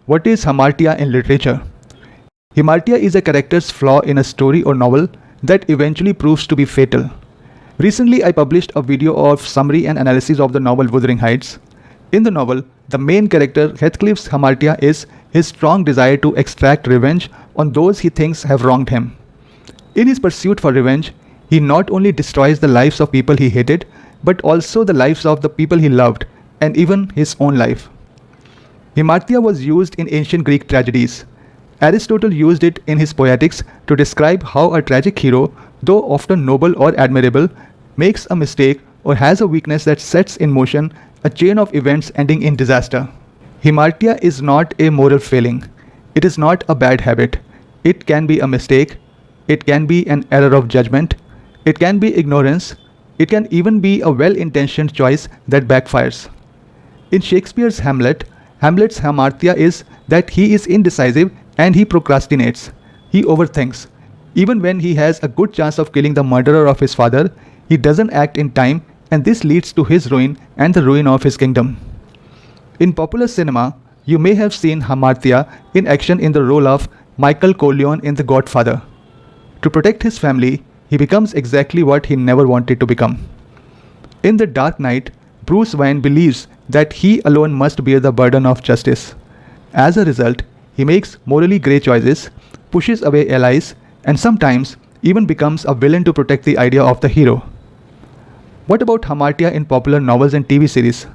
What is hamartia in literature? Hamartia is a character's flaw in a story or novel that eventually proves to be fatal. Recently, I published a video of summary and analysis of the novel Wuthering Heights. In the novel, the main character Heathcliff's hamartia is his strong desire to extract revenge on those he thinks have wronged him. In his pursuit for revenge, he not only destroys the lives of people he hated, but also the lives of the people he loved, and even his own life. Hamartia was used in ancient Greek tragedies. Aristotle used it in his Poetics to describe how a tragic hero, though often noble or admirable, makes a mistake or has a weakness that sets in motion a chain of events ending in disaster. Hamartia is not a moral failing. It is not a bad habit. It can be a mistake. It can be an error of judgment. It can be ignorance. It can even be a well-intentioned choice that backfires. In Shakespeare's Hamlet, Hamlet's hamartia is that he is indecisive and he procrastinates. He overthinks. Even when he has a good chance of killing the murderer of his father, he doesn't act in time, and this leads to his ruin and the ruin of his kingdom. In popular cinema, you may have seen hamartia in action in the role of Michael Corleone in The Godfather. To protect his family, he becomes exactly what he never wanted to become. In The Dark Knight, Bruce Wayne believes that he alone must bear the burden of justice. As a result, he makes morally grey choices, pushes away allies, and sometimes even becomes a villain to protect the idea of the hero. What about hamartia in popular novels and TV series?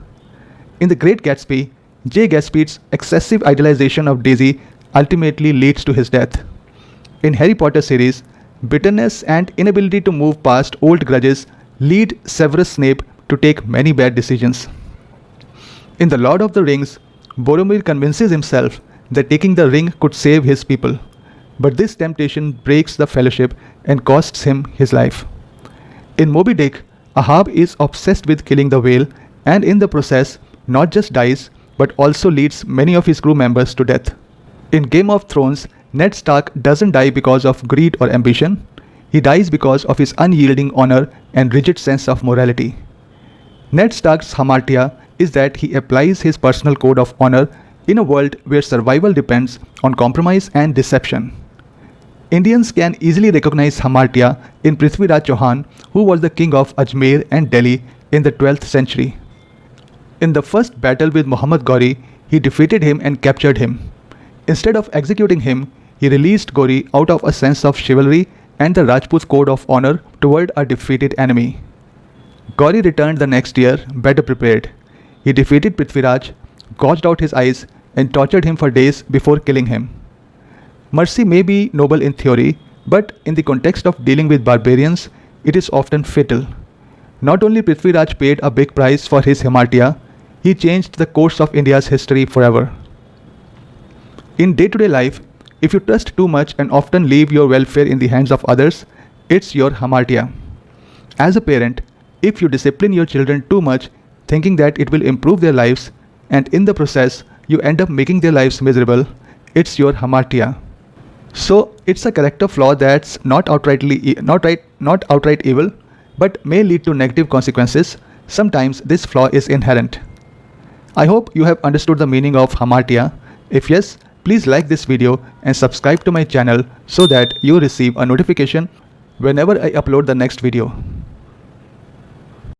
In The Great Gatsby, J. Gatsby's excessive idealization of Daisy ultimately leads to his death. In Harry Potter series, bitterness and inability to move past old grudges lead Severus Snape to take many bad decisions. In The Lord of the Rings, Boromir convinces himself that taking the ring could save his people, but this temptation breaks the fellowship and costs him his life. In Moby Dick, Ahab is obsessed with killing the whale and in the process not just dies but also leads many of his crew members to death. In Game of Thrones, Ned Stark doesn't die because of greed or ambition. He dies because of his unyielding honor and rigid sense of morality. Ned Stark's hamartia is that he applies his personal code of honor in a world where survival depends on compromise and deception. Indians can easily recognize hamartia in Prithviraj Chauhan, who was the king of Ajmer and Delhi in the 12th century. In the first battle with Muhammad Ghori, he defeated him and captured him. Instead of executing him, he released Ghori out of a sense of chivalry and the Rajput code of honor toward a defeated enemy. Ghori returned the next year, better prepared. He defeated Prithviraj, gouged out his eyes, and tortured him for days before killing him. Mercy may be noble in theory, but in the context of dealing with barbarians, it is often fatal. Not only Prithviraj paid a big price for his hamartia, he changed the course of India's history forever. In day-to-day life, if you trust too much and often leave your welfare in the hands of others, it's your hamartia. As a parent, if you discipline your children too much, thinking that it will improve their lives, and in the process you end up making their lives miserable, it's your hamartia. So it's a character flaw that's not outright evil, but may lead to negative consequences. Sometimes this flaw is inherent. I hope you have understood the meaning of hamartia. If yes, please like this video and subscribe to my channel so that you receive a notification whenever I upload the next video.